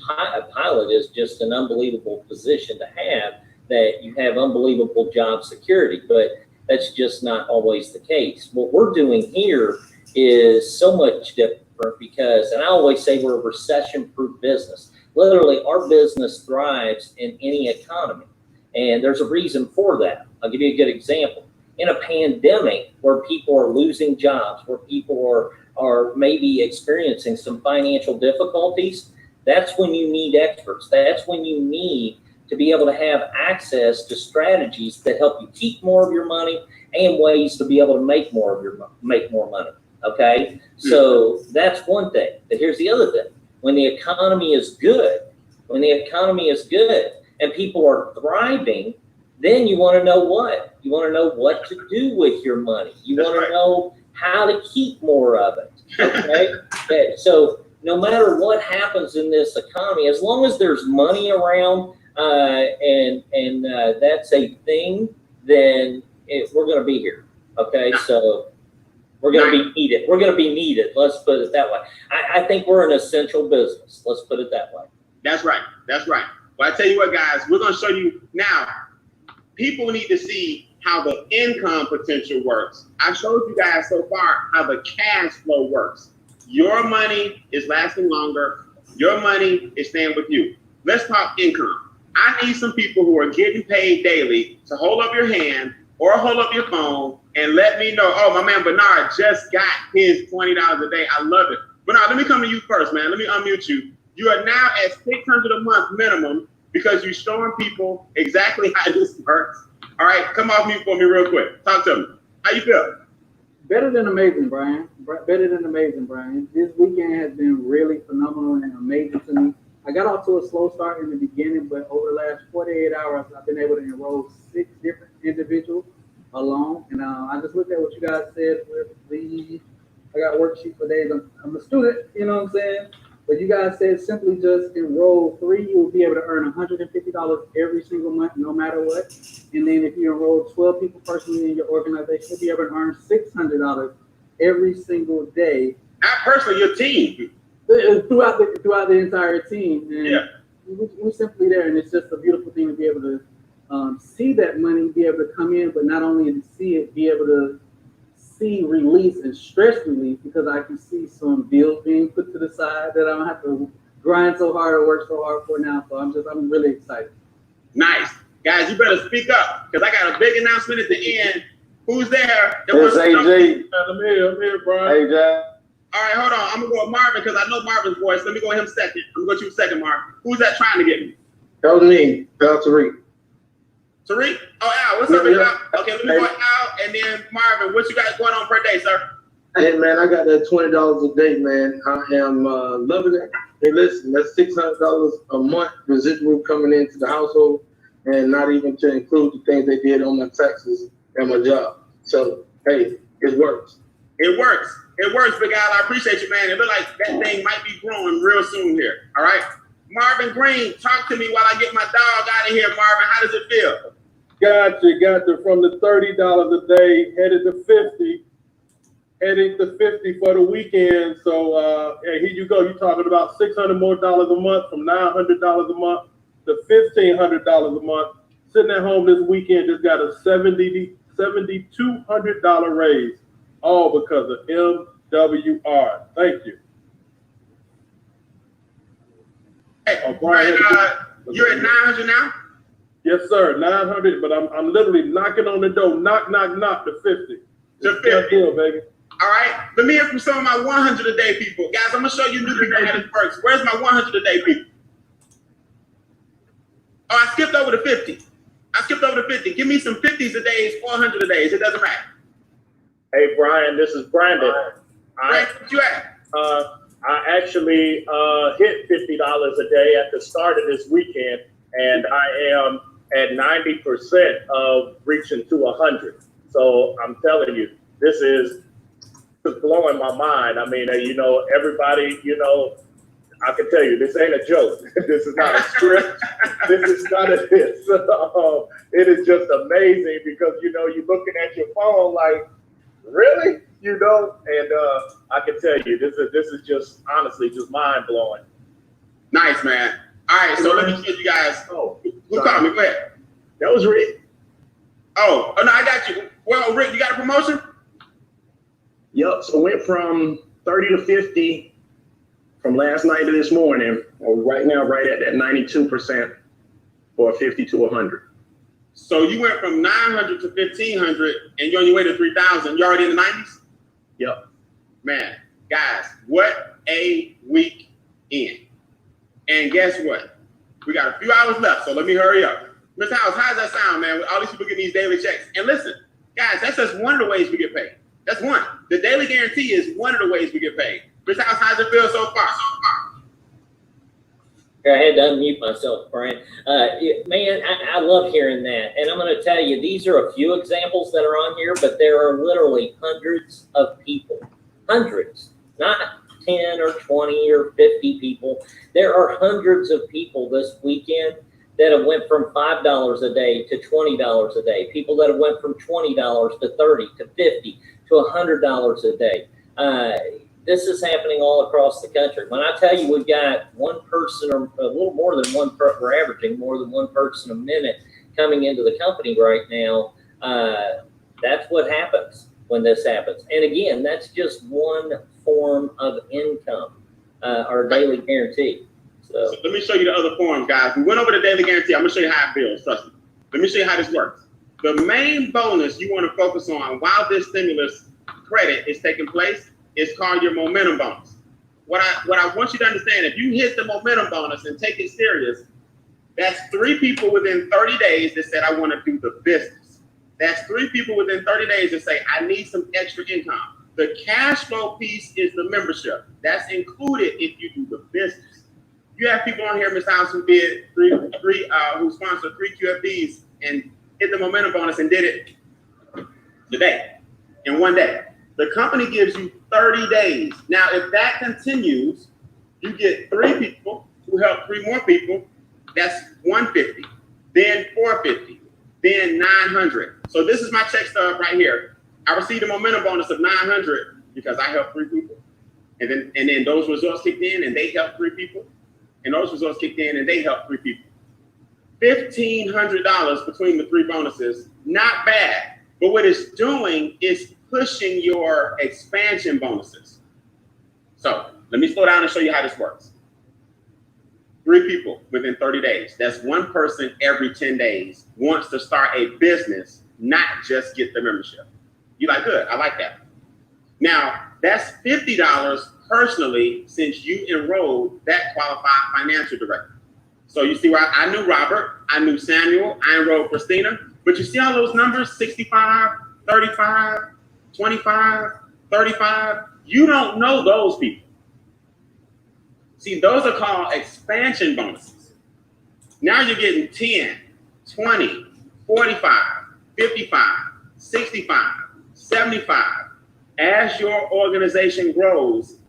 pilot is just an unbelievable position to have, that you have unbelievable job security, but that's just not always the case. What we're doing here is so much different because, and I always say we're a recession-proof business. Literally, our business thrives in any economy, and there's a reason for that. I'll give you a good example. In a pandemic where people are losing jobs, where people are maybe experiencing some financial difficulties, that's when you need experts. That's when you need to be able to have access to strategies that help you keep more of your money and ways to be able to make more money. Okay, so that's one thing. But here's the other thing: when the economy is good, and people are thriving, then you want to know what? You want to know what to do with your money. You want to know how to keep more of it. Okay, so no matter what happens in this economy, as long as there's money around. And that's a thing, then we're going to be here. Okay, so we're going to be needed. We're going to be needed. Let's put it that way. I think we're an essential business. Let's put it that way. That's right. Well, I tell you what, guys, we're going to show you now. People need to see how the income potential works. I showed you guys so far how the cash flow works. Your money is lasting longer. Your money is staying with you. Let's talk income. I need some people who are getting paid daily to hold up your hand or hold up your phone and let me know, oh, my man Bernard just got his $20 a day. I love it. Bernard, let me come to you first, man. Let me unmute you. You are now at $600 a month minimum because you're showing people exactly how this works. All right, come off mute for me real quick. Talk to me. How you feel? Better than amazing, Brian. Better than amazing, Brian. This weekend has been really phenomenal and amazing to me. I got off to a slow start in the beginning, but over the last 48 hours, I've been able to enroll 6 different individuals alone. And I just looked at what you guys said with I got worksheet for days. I'm a student, you know what I'm saying? But you guys said simply just enroll 3, you will be able to earn $150 every single month, no matter what. And then if you enroll 12 people personally in your organization, you'll be able to earn $600 every single day. Not personally, your team. Throughout the entire team, and we're simply there, and it's just a beautiful thing to be able to see that money, be able to come in, but not only to see it, be able to see release and stress relief, because I can see some bills being put to the side that I don't have to grind so hard or work so hard for now. So I'm really excited. Nice, guys, you better speak up because I got a big announcement at the end. Who's there? It's AJ. I'm here, Brian. Hey, Jack. All right, hold on. I'm gonna go with Marvin because I know Marvin's voice. Let me go with him second. I'm gonna go to you second, Marvin. Who's that trying to get me? That was me, Tariq. Tariq? Oh, Al, what's up, Al? Okay, let me go with Al and then Marvin. What you guys going on per day, sir? Hey man, I got that $20 a day, man. I am loving it. Hey, listen, that's $600 a month residual coming into the household, and not even to include the things they did on my taxes and my job. So hey, it works. It works. It works, big Al. I appreciate you, man. It look like that thing might be growing real soon here. All right. Marvin Green, talk to me while I get my dog out of here. Marvin, how does it feel? Gotcha. From the $30 a day headed to 50. Heading to 50 for the weekend. So here you go. You're talking about $600 more a month, from $900 a month to $1,500 a month. Sitting at home this weekend, just got a $7,200 raise, all because of MWR. Thank you. Hey, Brian, you're at 900 now? Yes, sir. 900, but I'm literally knocking on the door, knock to 50. To 50, deal, baby. All right, let me hear from some of my 100 a day people. Guys, I'm gonna show you new people how this works. Where's my 100 a day people? Oh, I skipped over the 50. Give me some 50s a days, 400 a days. It doesn't matter. Hey, Brian, this is Brandon. Where you at? I actually hit $50 a day at the start of this weekend, and I am at 90% of reaching to 100. So I'm telling you, this is blowing my mind. I mean, everybody, I can tell you, this ain't a joke. This is not a script. This is not a this. It is just amazing because, you're looking at your phone like, really? And I can tell you, this is just honestly just mind blowing. Nice, man. All right, so let me show you guys. Oh, who called me? Go ahead. That was Rick. Oh, no, I got you. Well, Rick, you got a promotion? Yep. So went from 30 to 50 from last night to this morning. Right now, right at that 92% for 50 to 100. So you went from 900 to 1,500, and you're on your way to 3,000. You're already in the 90s? Yep. Man, guys, what a week in. And guess what? We got a few hours left, so let me hurry up. Mr. House, how does that sound, man? With all these people getting these daily checks. And listen, guys, that's just one of the ways we get paid. That's one. The daily guarantee is one of the ways we get paid. Mr. House, how does it feel so far? I had to unmute myself, Brian. Man, I love hearing that. And I'm going to tell you, these are a few examples that are on here, but there are literally hundreds of people. Hundreds. Not 10 or 20 or 50 people. There are hundreds of people this weekend that have went from $5 a day to $20 a day. People that have went from $20 to $30 to $50 to $100 a day. This is happening all across the country. When I tell you we've got one person or a little more than one, we're averaging more than one person a minute coming into the company right now. That's what happens when this happens. And again, that's just one form of income, our daily guarantee. So let me show you the other forms, guys. We went over the daily guarantee. I'm gonna show you how it feels, trust me. Let me show you how this works. The main bonus you wanna focus on while this stimulus credit is taking place is called your momentum bonus. What I want you to understand, if you hit the momentum bonus and take it serious, that's 3 people within 30 days that said, I want to do the business. That's 3 people within 30 days that say, I need some extra income. The cash flow piece is the membership. That's included if you do the business. You have people on here, Ms. House, who did who sponsored 3 QFDs and hit the momentum bonus and did it today, in one day. The company gives you 30 days. Now, if that continues, you get 3 people who help 3 more people. That's 150, then 450, then 900. So this is my check stub right here. I received a momentum bonus of 900 because I helped 3 people. And then those results kicked in and they helped 3 people. And those results kicked in and they helped 3 people. $1,500 between the 3 bonuses, not bad. But what it's doing is pushing your expansion bonuses. So let me slow down and show you how this works. 3 people within 30 days. That's 1 person every 10 days wants to start a business, not just get the membership. You're like, good, I like that. Now, that's $50 personally since you enrolled that qualified financial director. So you see where I knew Robert, I knew Samuel, I enrolled Christina, but you see all those numbers, 65, 35, 25, 35, you don't know those people. See, those are called expansion bonuses. Now you're getting 10, 20, 45, 55, 65, 75. As your organization grows,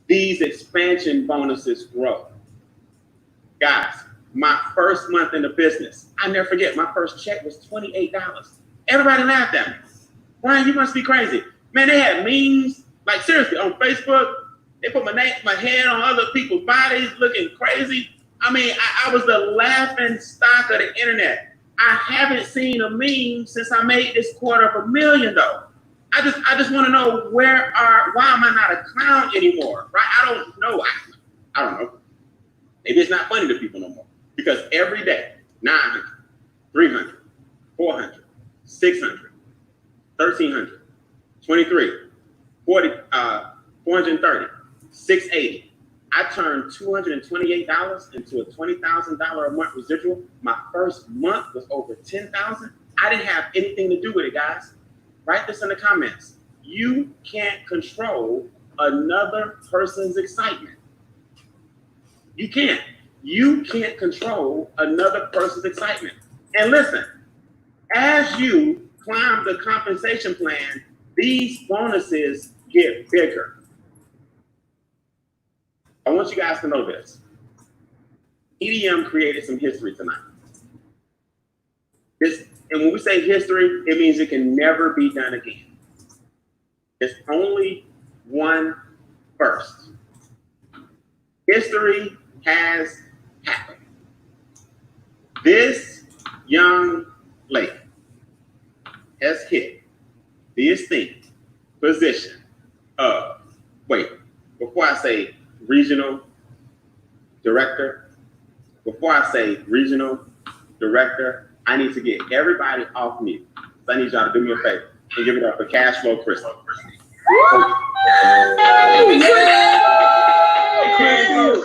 these expansion bonuses grow. Guys, my first month in the business, I never forget, my first check was $28. Everybody laughed at me. Brian, you must be crazy. Man, they had memes, like seriously, on Facebook. They put my head on other people's bodies looking crazy. I mean, I was the laughing stock of the internet. I haven't seen a meme since I made this $250,000 though. I just want to know why am I not a clown anymore, right? I don't know. I don't know. Maybe it's not funny to people no more. Because every day, 900, 300, 400, 600, 1,300, 23, 40, 430, 680. I turned $228 into a $20,000 a month residual. My first month was over $10,000. I didn't have anything to do with it, guys. Write this in the comments. You can't control another person's excitement. You can't. You can't control another person's excitement. And listen, as you climb the compensation plan, these bonuses get bigger. I want you guys to know this. EDM created some history tonight. And when we say history, it means it can never be done again. There's only one first. History has happened. This young lady has hit the esteemed position of, before I say regional director, I need to get everybody off mute. So I need y'all to do me a favor and give it up for Cash Flow Christy.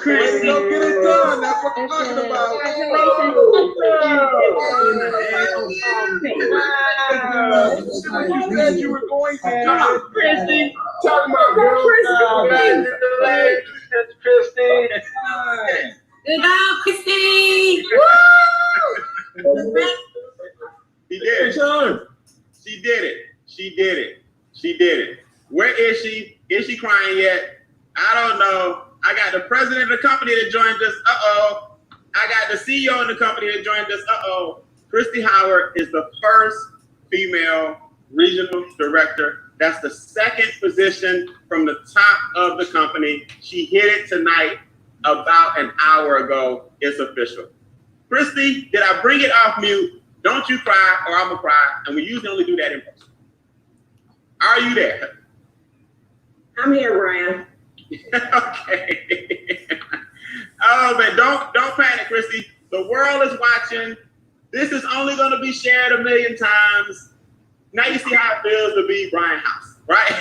Christy, go get it done. That's what I'm talking about. You said you were going to come on, Christy. Talk about girl. Congratulations, Christy. Good job, Christy. She did it. She did it. She did it. She did it. Where is she? Is she crying yet? I don't know. I got the president of the company that joined us. Uh-oh. I got the CEO of the company that joined us. Uh-oh. Christy Howard is the first female regional director. That's the second position from the top of the company. She hit it tonight about an hour ago. It's official. Christy, did I bring it off mute? Don't you cry or I'm gonna cry. And we usually only do that in person. Are you there? I'm here, Brian. Okay. Oh man, don't panic, Christy. The world is watching. This is only gonna be shared 1 million times. Now you see how it feels to be Brian House, right?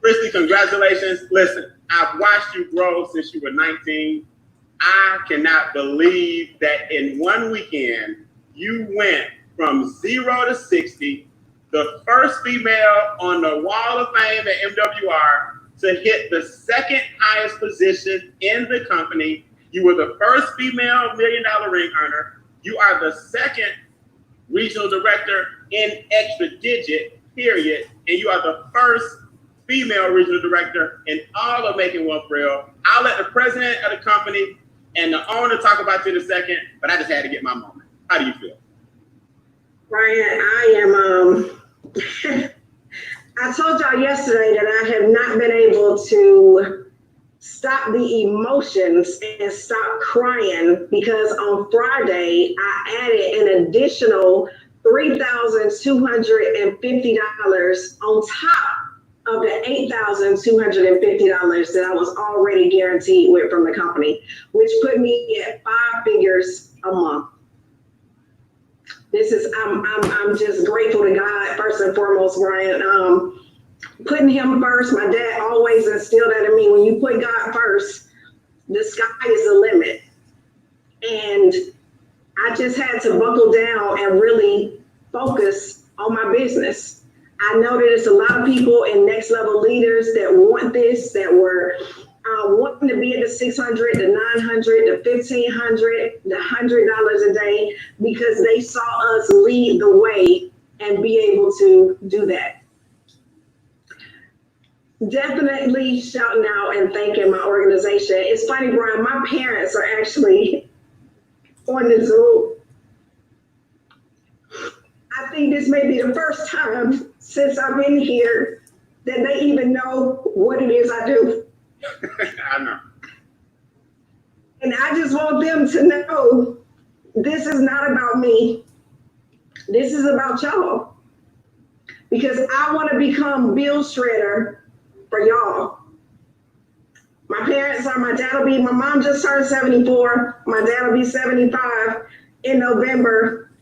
Christy, congratulations. Listen, I've watched you grow since you were 19. I cannot believe that in one weekend, you went from 0 to 60, the first female on the Wall of Fame at MWR, to hit the second highest position in the company. You were the first female $1 million ring earner. You are the second regional director in extra digit, period. And you are the first female regional director in all of Making Wealth Real. I'll let the president of the company and the owner talk about you in a second, but I just had to get my moment. How do you feel? Brian, I am, I told y'all yesterday that I have not been able to stop the emotions and stop crying because on Friday, I added an additional $3,250 on top of the $8,250 that I was already guaranteed with from the company, which put me at 5 figures a month. This is, I'm just grateful to God, first and foremost, Brian. Putting him first, my dad always instilled that in me. When you put God first, the sky is the limit. And I just had to buckle down and really focus on my business. I know that there's a lot of people and next level leaders that want this, that were wanting to be at the 600, the 900, the 1500, the $100 a day, because they saw us lead the way and be able to do that. Definitely shouting out and thanking my organization. It's funny, Brian, my parents are actually on the Zoom. I think this may be the first time since I've been here that they even know what it is I do. I know. And I just want them to know this is not about me. This is about y'all. Because I want to become Bill Shredder for y'all. My parents are, my mom just turned 74. My dad will be 75 in November.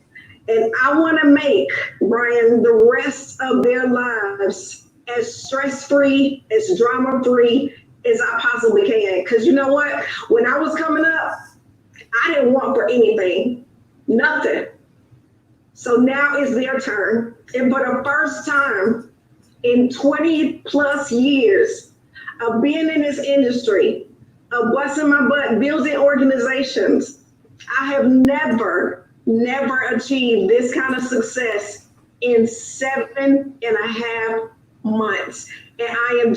And I want to make, Brian, the rest of their lives as stress-free, as drama-free as I possibly can. Because you know what? When I was coming up, I didn't want for anything, nothing. So now it's their turn. And for the first time in 20 plus years of being in this industry, of busting my butt, building organizations, I have never achieved this kind of success in 7.5 months. And I'm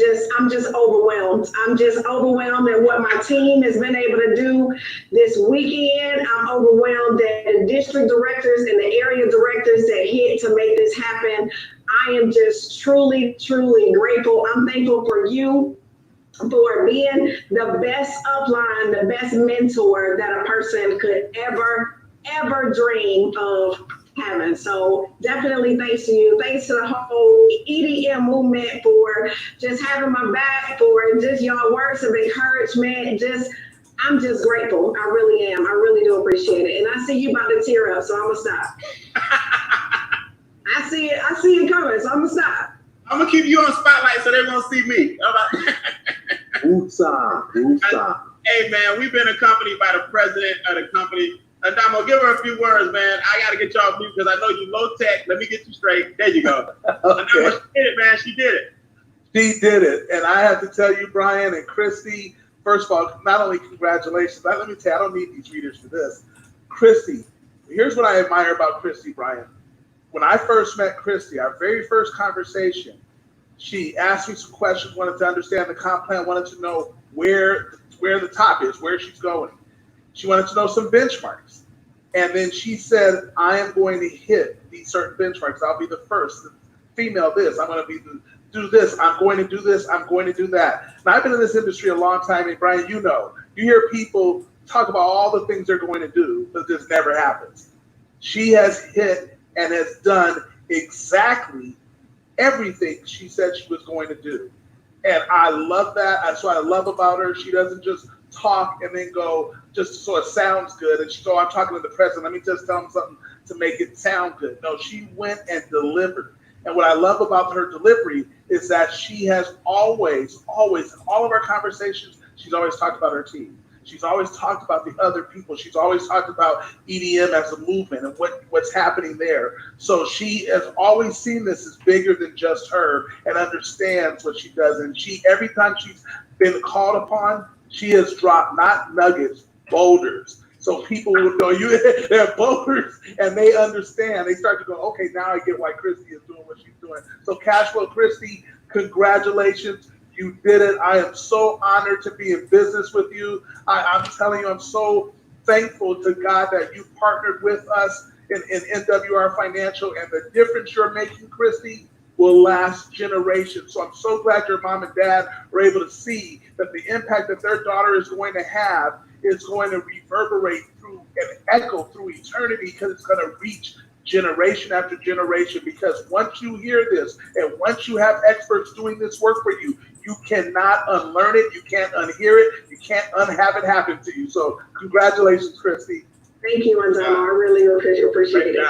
just overwhelmed. I'm just overwhelmed at what my team has been able to do this weekend. I'm overwhelmed at the district directors and the area directors that hit to make this happen. I am just truly, truly grateful. I'm thankful for you, for being the best upline, the best mentor that a person could ever dream of having. So definitely thanks to you. Thanks to the whole EDM movement for just having my back, for just y'all words of encouragement. I'm just grateful. I really am. I really do appreciate it. And I see you about to tear up, so I'm gonna stop. I see it coming, so I'm gonna stop. I'm gonna keep you on spotlight so they're gonna see me. Woosah. Hey man, we've been accompanied by the president of the company. Adamo, give her a few words, man. I gotta get y'all mute because I know you low tech. Let me get you straight. There you go. Adamo, she did it, man. She did it. She did it. And I have to tell you, Brian and Christy, first of all, not only congratulations, but let me tell you, I don't need these readers for this. Christy, here's what I admire about Christy, Brian. When I first met Christy, our very first conversation, she asked me some questions, wanted to understand the comp plan, wanted to know where the top is, where she's going. She wanted to know some benchmarks. And then she said, I am going to hit these certain benchmarks. I'll be the first. Female this, I'm going to do this. I'm going to do this. I'm going to do that. Now, I've been in this industry a long time, and Brian, you know, you hear people talk about all the things they're going to do, but this never happens. She has hit and has done exactly everything she said she was going to do. And I love that. That's what I love about her. She doesn't just talk and then go just so it sounds good. And she go, I'm talking to the president. Let me just tell him something to make it sound good. No, she went and delivered. And what I love about her delivery is that she has always, in all of our conversations, she's always talked about her team. She's always talked about the other people. She's always talked about EDM as a movement and what's happening there. So she has always seen this as bigger than just her and understands what she does. And every time she's been called upon, she has dropped not nuggets, boulders. So people would know they're boulders and they understand. They start to go, okay, now I get why Christy is doing what she's doing. So Cashflow Christy, congratulations. You did it. I am so honored to be in business with you. I'm telling you, I'm so thankful to God that you partnered with us in NWR Financial, and the difference you're making, Christy, will last generations. So I'm so glad your mom and dad were able to see that the impact that their daughter is going to have is going to reverberate through and echo through eternity, because it's going to reach generation after generation. Because once you hear this and once you have experts doing this work for you, you cannot unlearn it, you can't unhear it, you can't unhave it happen to you. So congratulations, Christy. Thank you, Andama. I really appreciate it.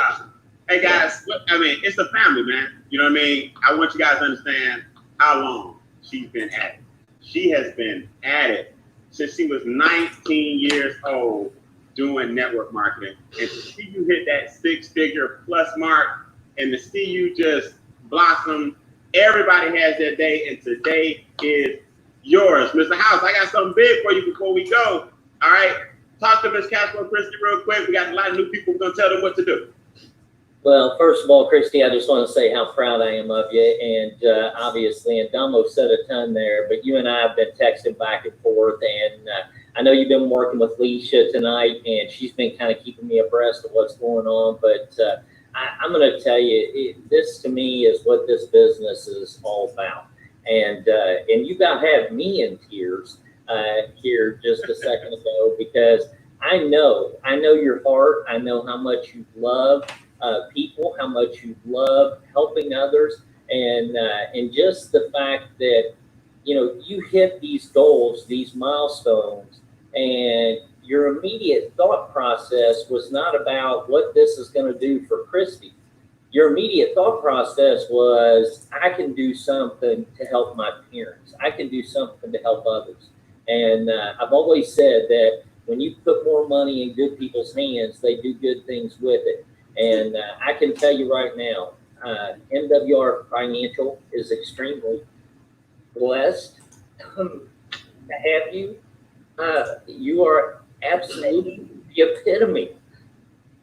Hey guys, I mean, it's a family, man. You know what I mean? I want you guys to understand how long she's been at it. She has been at it since she was 19 years old doing network marketing. And to see you hit that 6-figure plus mark and to see you just blossom. Everybody has their day, and today is yours. Mr. House, I got something big for you before we go. All right, talk to Ms. Casper and Christy real quick. We got a lot of new people. We're gonna tell them what to do. Well, first of all, Christy, I just want to say how proud I am of you. And obviously, and Damo said a ton there, but you and I have been texting back and forth. And I know you've been working with Leisha tonight, and she's been kind of keeping me abreast of what's going on. But I'm going to tell you, this to me is what this business is all about. And you about had me in tears here just a second ago, because I know your heart. I know how much you love people, how much you love helping others, and just the fact that, you know, you hit these goals, these milestones, and your immediate thought process was not about what this is going to do for Christy. Your immediate thought process was, I can do something to help my parents. I can do something to help others. And I've always said that when you put more money in good people's hands, they do good things with it. And I can tell you right now, MWR Financial is extremely blessed to have you. You are absolutely the epitome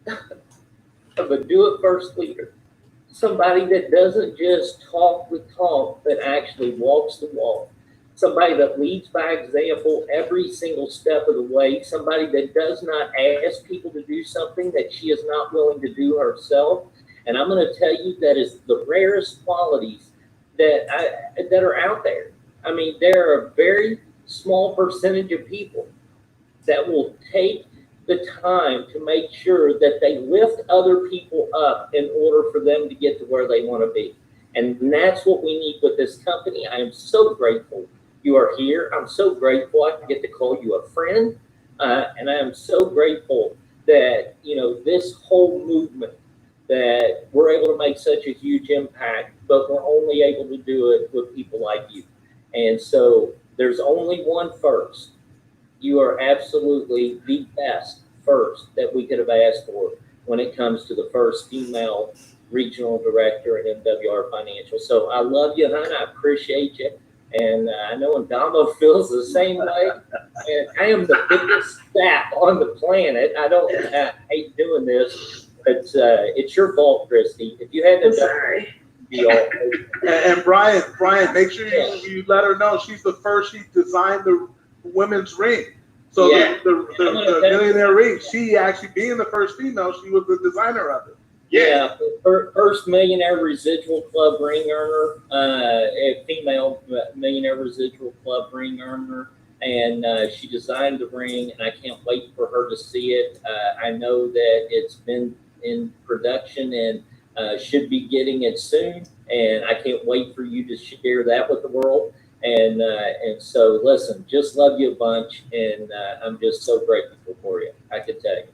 of a do-it-first leader. Somebody that doesn't just talk the talk, but actually walks the walk. Somebody that leads by example every single step of the way. Somebody that does not ask people to do something that she is not willing to do herself. And I'm going to tell you, that is the rarest qualities that are out there. I mean, there are a very small percentage of people that will take the time to make sure that they lift other people up in order for them to get to where they want to be. And that's what we need with this company. I am so grateful you are here. I'm so grateful I can get to call you a friend. And I am so grateful that, you know, this whole movement, that we're able to make such a huge impact, but we're only able to do it with people like you. And so there's only one first. You are absolutely the best first that we could have asked for when it comes to the first female regional director at MWR Financial. So I love you, hon. I appreciate you. And I know Damo feels the same way. And I am the biggest sap on the planet. I hate doing this, but it's your fault, Christy. If you hadn't sorry. And Brian, make sure you let her know she's the first. She designed the women's ring. So the millionaire ring, she actually being the first female, she was the designer of it. Yeah, first millionaire residual club ring earner, a female millionaire residual club ring earner, and she designed the ring, and I can't wait for her to see it. I know that it's been in production and should be getting it soon, and I can't wait for you to share that with the world. And so listen, just love you a bunch, and I'm just so grateful for you. I can tell you.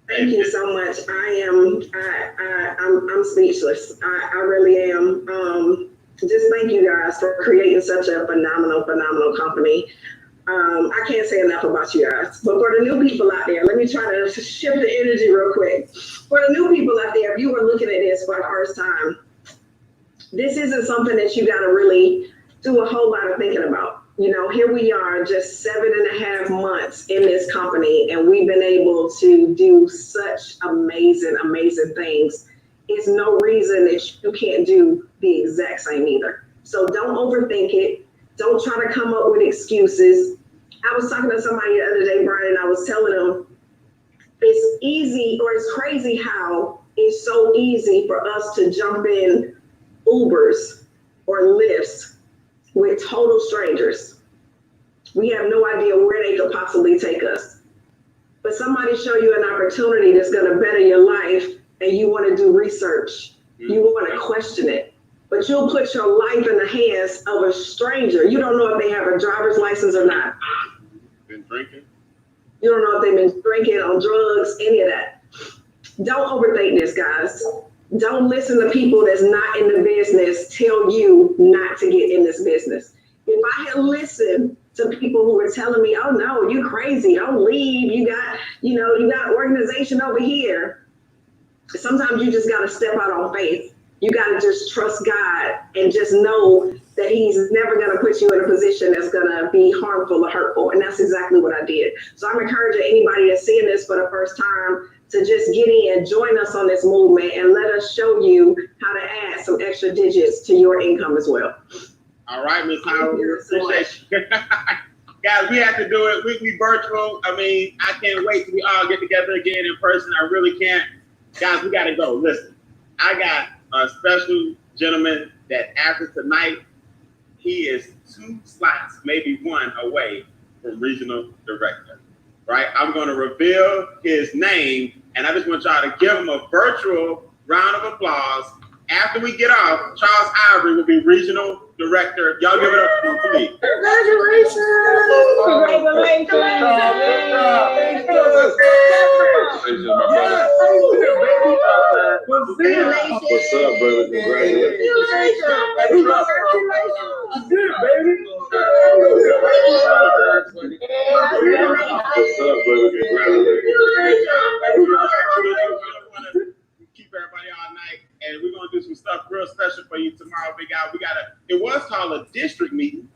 Thank you so much. I'm speechless. I really am. Just thank you guys for creating such a phenomenal company. I can't say enough about you guys. But for the new people out there, let me try to shift the energy real quick. For the new people out there, if you were looking at this for the first time, this isn't something that you got to really do a whole lot of thinking about. You know, here we are just 7.5 months in this company, and we've been able to do such amazing things. It's no reason that you can't do the exact same either. So don't overthink it. Don't try to come up with excuses. I was talking to somebody the other day, Brian, and I was telling them it's easy, or it's crazy how it's so easy for us to jump in Ubers or Lyfts with total strangers. We have no idea where they could possibly take us. But somebody show you an opportunity that's going to better your life, and you want to do research. You want to question it. But you'll put your life in the hands of a stranger. You don't know if they have a driver's license or not. Been drinking? You don't know if they've been drinking, on drugs, any of that. Don't overthink this, guys. Don't listen to people that's not in the business tell you not to get in this business. If I had listened to people who were telling me, oh no, you crazy, don't leave, you got organization over here. Sometimes you just got to step out on faith You got to just trust God and just know that He's never going to put you in a position that's going to be harmful or hurtful. And that's exactly what I did. So I'm encouraging anybody that's seeing this for the first time to just get in, join us on this movement, and let us show you how to add some extra digits to your income as well. All right, Ms. Howard, appreciate you. Guys, we have to do it. We virtual. I mean, I can't wait till we all get together again in person. I really can't. Guys, we got to go. Listen, I got a special gentleman that after tonight, he is 2 slots, maybe 1 away from regional director, right? I'm going to reveal his name, and I just want y'all to give him a virtual round of applause. After we get off, Charles Ivory will be regional director. Y'all give it up for him, please. Congratulations! What's up, brother? Keep everybody all night, and we're gonna do some stuff real special for you tomorrow, big guy. It was called a district meeting,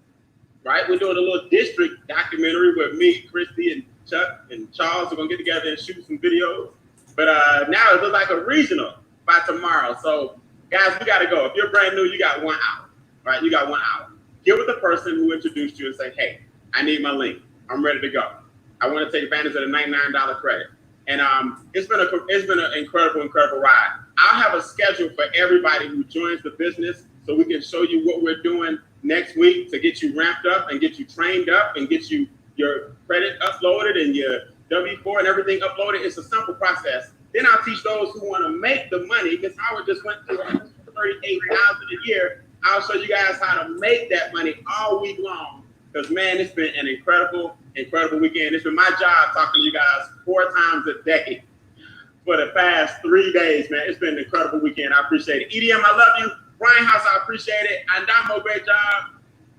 right? We're doing a little district documentary with me, Christy, and Chuck, and Charles. We're gonna get together and shoot some videos. But now it looks like a regional by tomorrow. So, guys, we gotta go. If you're brand new, you got 1 hour, right? You got 1 hour. Get with the person who introduced you and say, hey, I need my link. I'm ready to go. I want to take advantage of the $99 credit. And it's been an incredible ride. I'll have a schedule for everybody who joins the business so we can show you what we're doing next week to get you ramped up and get you trained up and get you your credit uploaded and your W-4 and everything uploaded. It's a simple process. Then I'll teach those who want to make the money, because Howard just went to $38,000 a year. I'll show you guys how to make that money all week long. Because, man, it's been an incredible weekend. It's been my job talking to you guys 4 times a day for the past 3 days, man. It's been an incredible weekend. I appreciate it. EDM, I love you. Brian House, I appreciate it. Andamo, great job.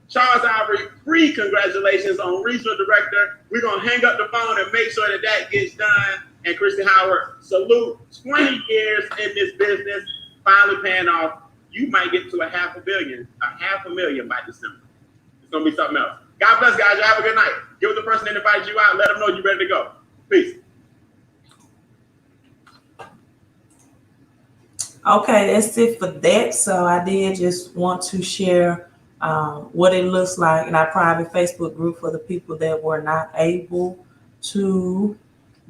Charles Ivory, congratulations on regional director. We're going to hang up the phone and make sure that gets done. And Christy Howard, salute. 20 years in this business, finally paying off. You might get to $500,000 by December. It's going to be something else. God bless, guys. Y'all have a good night. Give the person that invited you out. Let them know you're ready to go. Peace. Okay, that's it for that. So I did just want to share what it looks like in our private Facebook group for the people that were not able to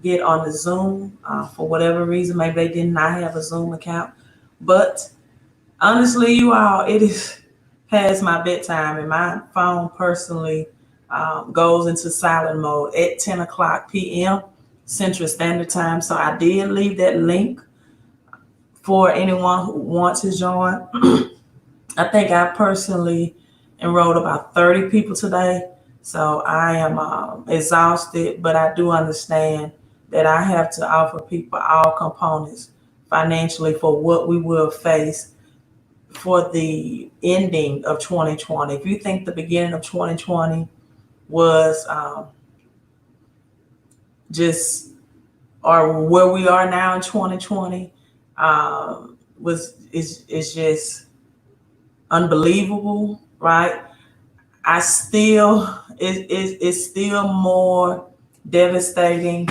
get on the Zoom for whatever reason. Maybe they did not have a Zoom account. But honestly, you all, it is past my bedtime, and my phone personally goes into silent mode at 10 o'clock p.m. Central Standard Time. So I did leave that link for anyone who wants to join. I think I personally enrolled about 30 people today. So I am exhausted, but I do understand that I have to offer people all components financially for what we will face for the ending of 2020. If you think the beginning of 2020 was or where we are now in 2020 is just unbelievable, right? It's still more devastating,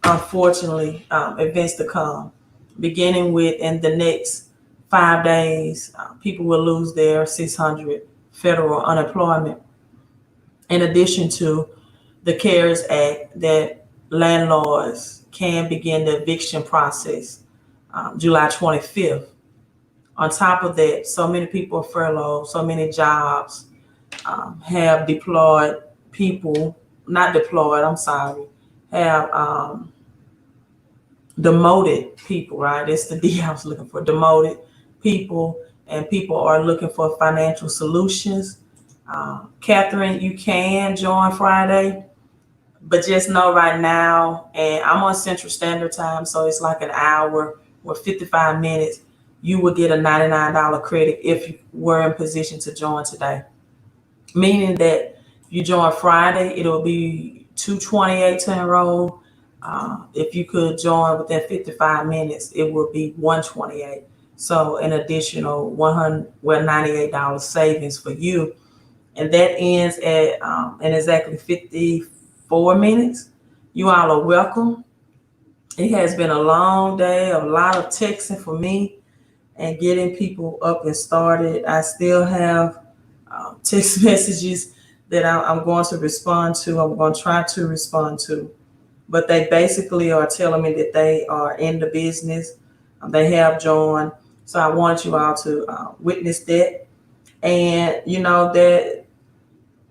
unfortunately, events to come, beginning with in the next 5 days, people will lose their $600 federal unemployment, in addition to the CARES Act that landlords can begin the eviction process July 25th. On top of that, so many people are furloughed, so many jobs have demoted people, right? It's the D I was looking for, demoted people, and people are looking for financial solutions. Catherine, you can join Friday, but just know right now, and I'm on Central Standard Time, so it's like an hour or 55 minutes, you will get a $99 credit if you were in position to join today. Meaning that if you join Friday, it'll be $228 to enroll. If you could join within 55 minutes, it will be $128. So an additional $98 savings for you. And that ends at in exactly 54 minutes. You all are welcome. It has been a long day, a lot of texting for me and getting people up and started. I still have text messages that I'm going to respond to. I'm going to try to respond to. But they basically are telling me that they are in the business. They have joined. So I want you all to witness that. And, you know, that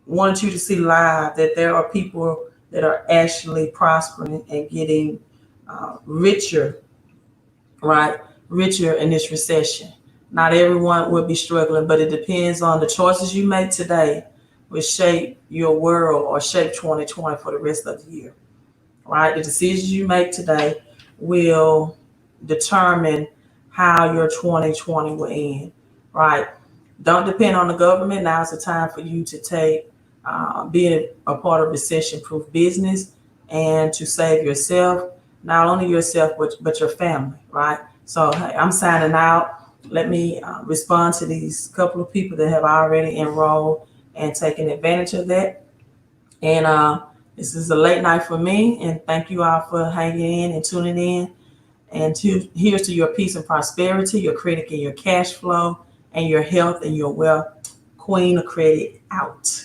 want you to see live that there are people that are actually prospering and getting richer, right? Richer in this recession. Not everyone will be struggling, but it depends on the choices you make today will shape your world or shape 2020 for the rest of the year, right? The decisions you make today will determine how your 2020 will end, right? Don't depend on the government. Now's the time for you to take, being a part of recession-proof business and to save yourself, not only yourself, but your family, right? So hey, I'm signing out. Let me respond to these couple of people that have already enrolled and taken advantage of that. And this is a late night for me. And thank you all for hanging in and tuning in. And here's to your peace and prosperity, your credit and your cash flow, and your health and your wealth. Queen of Credit out.